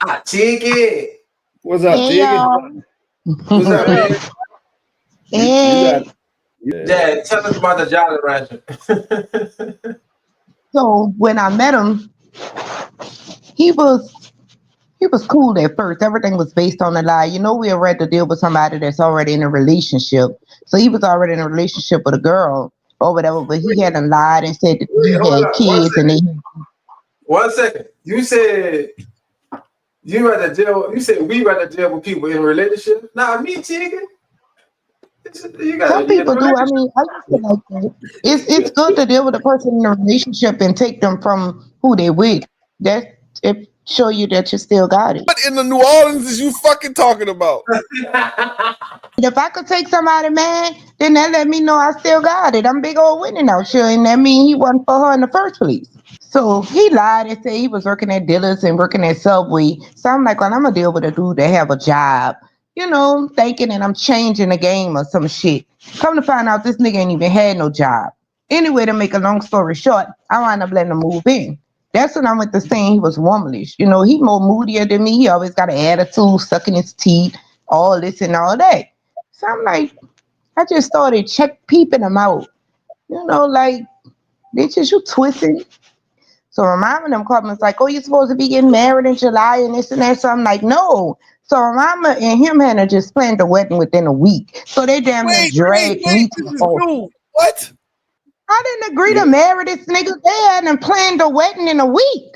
Teke. What's up, Hey Tiggy? y'all. What's up, man? You got Hey. Yeah, tell us about the Jolly Rancher. So when I met him, he was he was cool at first. Everything was based on a lie. You know, we are ready to deal with somebody that's already in a relationship. So he was already in a relationship with a girl or whatever, but he hadn't lied and said that Wait, he hold had on. One kids and second. they 1 second. You said you rather deal. You said we rather deal with people in relationships. Nah, me, Teke. You some got you in a people do. I relationship. mean, I used to like that. It's good to deal with a person in a relationship and take them from who they with. That it show you that you still got it. What in the New Orleans is you fucking talking about? If I could take somebody, man, then that let me know I still got it. I'm big old winning out sure, and that mean he wasn't for her in the first place. So he lied and said he was working at Dillard's and working at Subway. So I'm like, well, I'm gonna deal with a dude that have a job. You know, thinking that I'm changing the game or some shit. Come to find out, this nigga ain't even had no job. Anyway, to make a long story short, I wound up letting him move in. That's when I went to saying he was womanish. You know, he more moodier than me. He always got an attitude, sucking his teeth, all this and all that. So I'm like, I just started peeping him out. You know, like, bitches, you twisting. So my mom and them called me, was like, oh, you supposed to be getting married in July and this and that. So I'm like, no. So my mama and him had to just planned the wedding within a week. So they damn near dragged me to This the is altar. new. What? I didn't agree to marry this nigga. They hadn't planned the wedding in a week.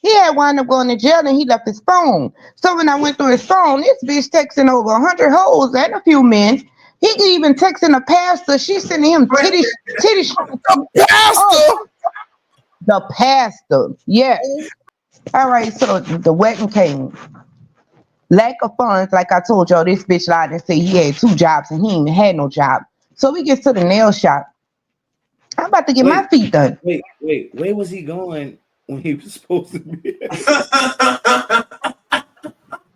He had wound up going to jail and he left his phone. So when I went through his phone, this bitch texting over 100 hoes and a few men. He could even texting a pastor. She sending him Wait, titty shots. Oh, Pastor? the pastor. Yes. All right, so the wedding came. Lack of funds, like I told y'all, this bitch lied and said he had two jobs and he ain't had no job. So we get to the nail shop. I'm about to get my wait, feet done. wait. Where was he going when he was supposed to be?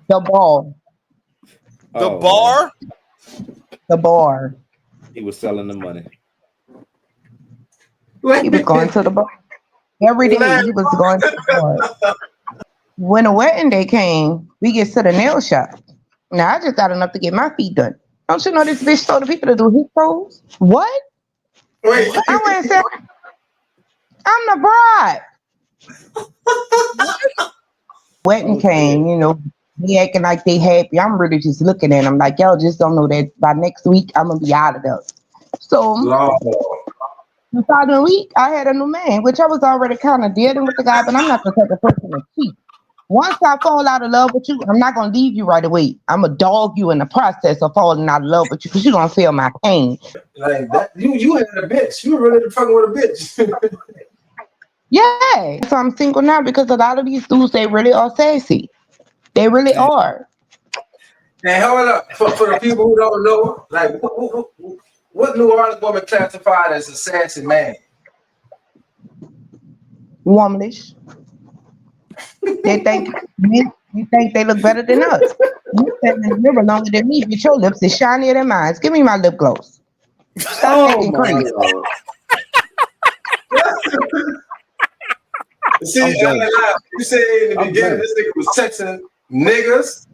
The ball. The Oh man, bar? The bar. he was selling the money. He was going to the bar. Every day Relax. he was going to the bar. When the wedding day came, we get to the nail shop. Now I just got enough to get my feet done. Don't you know this bitch told the people to do his toes? What? Wait. I went and said, I'm the bride. Wedding Oh came, shit. you know, they acting like they happy. I'm really just looking at them like, y'all just don't know that by next week I'm gonna be out of there. So Lord. the following week I had a new man, which I was already kind of dealing with the guy, but I'm not the type of person to cheat. Once I fall out of love with you, I'm not gonna leave you right away. I'm gonna dog you in the process of falling out of love with you because you're gonna feel my pain. Like that. You had a bitch. You were really fucking with a bitch. Yeah. So I'm single now because a lot of these dudes they really are sassy. They really are. And hold up, for the people who don't know, like what New Orleans woman classified as a sassy man? Womanish. They think men you think they look better than us. You stand in the mirror longer than me, but your lips is shinier than mine. Give me my lip gloss. Stop Oh acting my crazy. lord. See, I'm done. you said in the I'm beginning done. this nigga was texting niggas,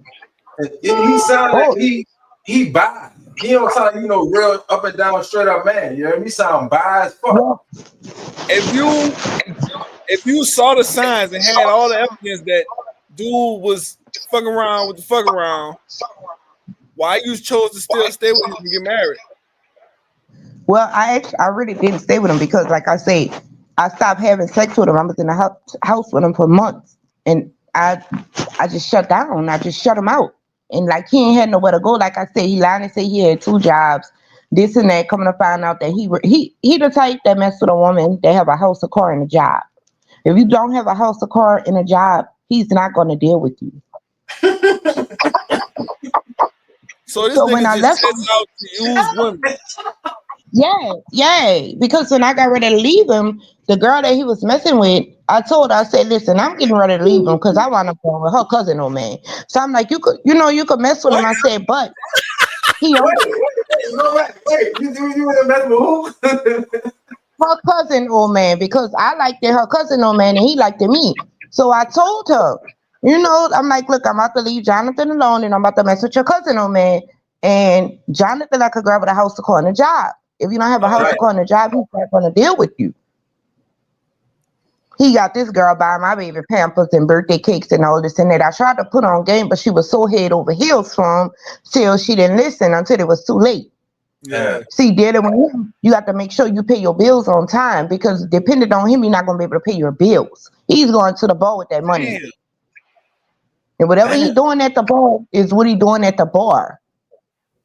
and he sounded like Oh, he bi. He don't sound like real up and down straight up man. You know what I mean? He sound bi as fuck. yeah. If you if you saw the signs and had all the evidence that dude was fucking around with the fuck around, why you chose to still stay with him and get married? Well, I really didn't stay with him because, like I said, I stopped having sex with him. I was in the house with him for months, and I just shut down. I just shut him out, and like he ain't had nowhere to go. Like I said, he lied and said he had two jobs, this and that. Coming to find out that he the type that mess with a woman that have a house, a car, and a job. If you don't have a house, a car, and a job, he's not going to deal with you. So this So when nigga I just left sets out to use women. yeah, yeah. Because when I got ready to leave him, the girl that he was messing with, I told her, I said, listen, I'm getting ready to leave him because I want to go with her cousin on man. So I'm like, you could mess with him. What? I said, but he Wait, on you in the medical who? her cousin old man because I liked it, her cousin old man and he liked it me. So I told her. You know, I'm like, look, I'm about to leave Jonathan alone and I'm about to mess with your cousin on man. And Jonathan, like a girl with a house to call and a job. If you don't have a house to Right. call and a job, he's not going to deal with you. He got this girl buying my baby pampers and birthday cakes and all this and that. I tried to put on game, but she was so head over heels for him till she didn't listen until it was too late. Yeah. See, dealing with him, you got to make sure you pay your bills on time because depending on him, you're not going to be able to pay your bills. He's going to the bar with that money. Damn. And whatever Damn. he doing at the bar is what he doing at the bar.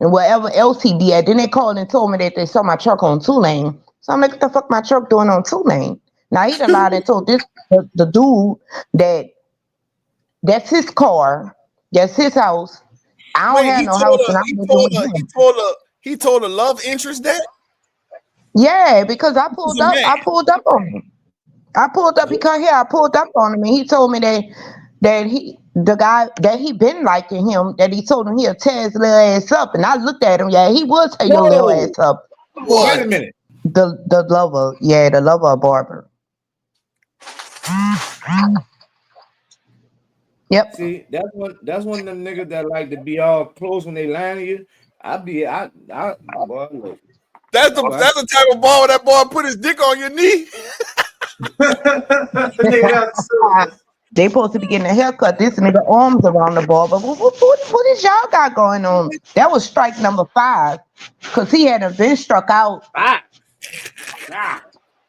And whatever else he did, then they called and told me that they saw my truck on 2 lane. So I'm like, what the fuck my truck doing on 2 lane? Now he done lied and told the dude that that's his car, that's his house. I don't Wait, have he no told house her, and I'm living with him. he told a love interest that Yeah, because I was pulled a up, man. I pulled up on him. I pulled up, he come here, I pulled up on him and he told me that he the guy that he been liking him, that he told him he'll tear his little ass up. And I looked at him, yeah, he would tear your little Whoa. ass up. Wait a What? minute. The lover, yeah, the lover of Barber. Yep. See, that's one of them niggas that like to be all close when they lying to you. Boy, look. That's Boy, the type of ball that boy put his dick on your knee. Nigga got serious. They supposed to be getting a haircut. This nigga arms around the ball, but what is y'all got going on? That was strike number 5, cause he hadn't been struck out. ah, ah,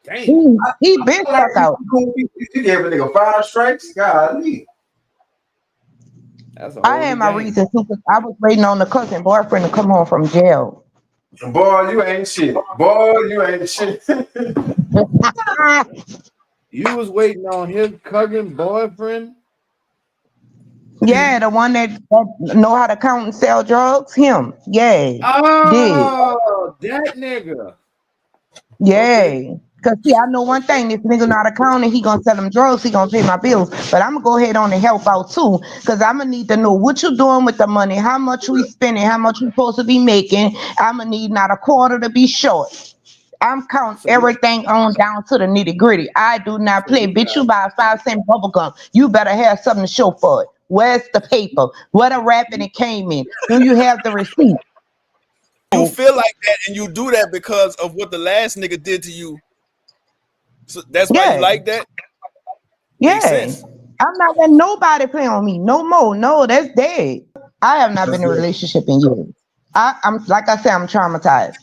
damn. He been Like struck out. you gave a nigga 5 strikes. Golly. That's a I whole had new my game. reasons too, 'cause I was waiting on the cousin boyfriend to come home from jail. Boy, you ain't shit. Boy, you ain't shit. You was waiting on his cousin boyfriend. Yeah, the one that know how to count and sell drugs. Him. Yeah. Did. Oh, that nigga. Okay. Yeah. Cause see, I know one thing. This nigga not accounting. He gonna sell them drugs. He gonna pay my bills. But I'm gonna go ahead on and help out too. Cause I'm gonna need to know what you doing with the money, how much we spending, how much we supposed to be making. I'm gonna need not a quarter to be short. I'm counting So you everything on down to the nitty gritty. I do not so play. you Bitch, got you buy a 5 cent bubble gum. You better have something to show for it. Where's the paper? What a wrapping it came in? Do you have the receipt? You feel like that and you do that because of what the last nigga did to you. So that's why you Yeah. like that? Makes Yeah. sense. I'm not letting nobody play on me no more. No, that's dead. I have not been That's in a it. relationship in years. I'm like I said, I'm traumatized.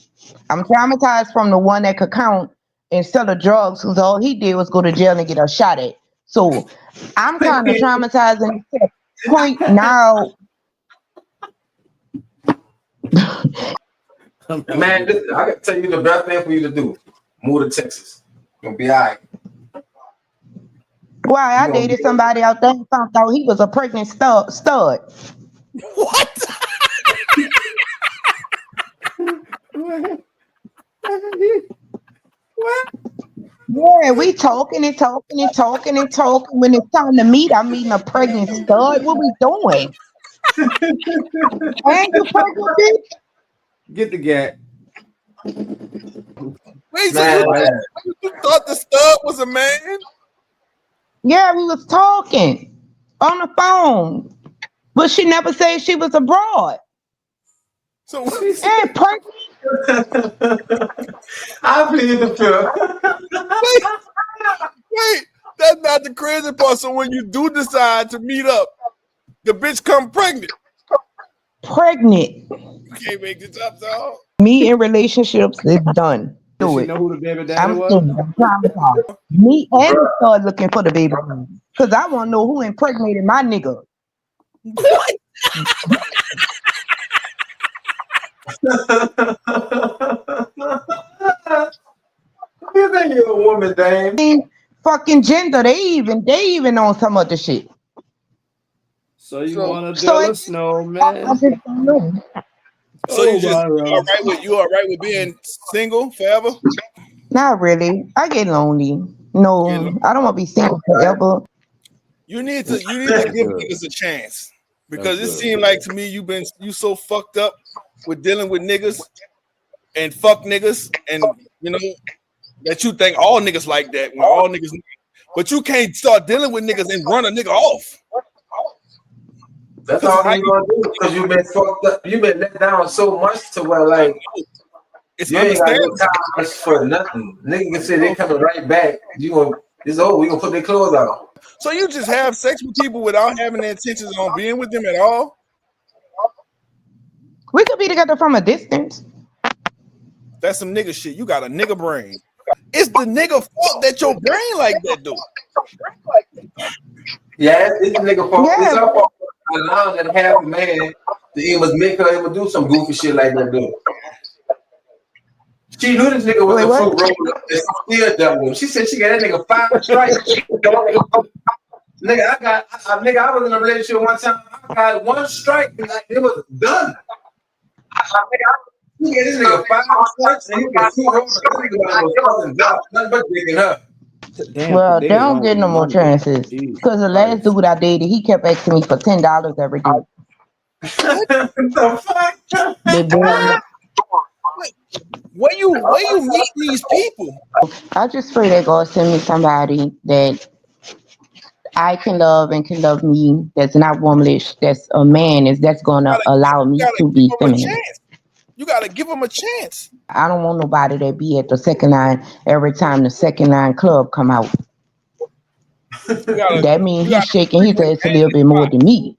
I'm traumatized from the one that could count and sell the drugs because all he did was go to jail and get a shot at. So I'm kind of traumatized and to the point now. Man, listen, I can tell you the best thing for you to do. Move to Texas. You'll be all right. Why You I gonna be dated somebody out there and found out he was a pregnant stud. What? What? Yeah, we talking and talking and talking and talking. When it's time to meet, I'm meeting a pregnant stud. What we doing? Ain't you pregnant, bitch? Get the gat. Wait, so man. you thought the stud was a man? Yeah, we was talking on the phone, but she never said she was abroad So She said, and pregnant. I plead the wait, wait, that's not the crazy part. So when you do decide to meet up, the bitch come pregnant. Pregnant. You can't make this up, dog. Me in relationships is done. did Do she it. know who the baby daddy I'm was? through. I'm traumatized. Me and the stud looking for the baby because I want to know who impregnated my nigga. What? You think you're a woman, Dame? Fucking gender. They even on some other shit. So you So, want to So build a it, I snowman? just don't know. so Oh my you all right with being single forever? Not really. I get lonely. You know, No, I don't want to be single forever. you need to That's give good. niggas a chance That's because it good. seemed like to me you so fucked up with dealing with niggas and fuck niggas and you know that you think all niggas like that when all niggas, but you can't start dealing with niggas and run a nigga off. That's all you gonna do because you been fucked up. You been let down so much to where like It's you ain't got understandable. no time for nothing. Nigga can say they coming right back. You gonna it's over. We gonna put their clothes on. So you just have sex with people without having the intentions on being with them at all? We could be together from a distance. That's some nigga shit. You got a nigga brain. It's the nigga fault that your brain like that, dude. Yeah, it's the nigga fault. It's Yeah. our fault. Allowing that half a man to even make her ever do some goofy shit like that, dude. She knew this nigga was Wait, a what? fruit roller and still done with him. She said she got that nigga 5 strikes. Nigga, I was in a relationship one time. I got 1 strike and it was done. He gave this nigga 5 strikes and he was 2 rollers. This nigga got no fucking job, nothing but digging her. Damn, Well, they today is don't get only no more Monday. chances. Jesus Because the last Christ. dude I dated, he kept asking me for $10 every day. What? The fuck? They born. Where you meet these people? I just pray that God send me somebody that I can love and can love me. That's not womanish. That's a man. That's gonna allow You me gotta to give be them a feminine. chance. You gotta give them a chance. I don't want nobody that be at the second line every time the second line club come out. You gotta That means you he's gotta shaking treat his them ass a little bit as more than me.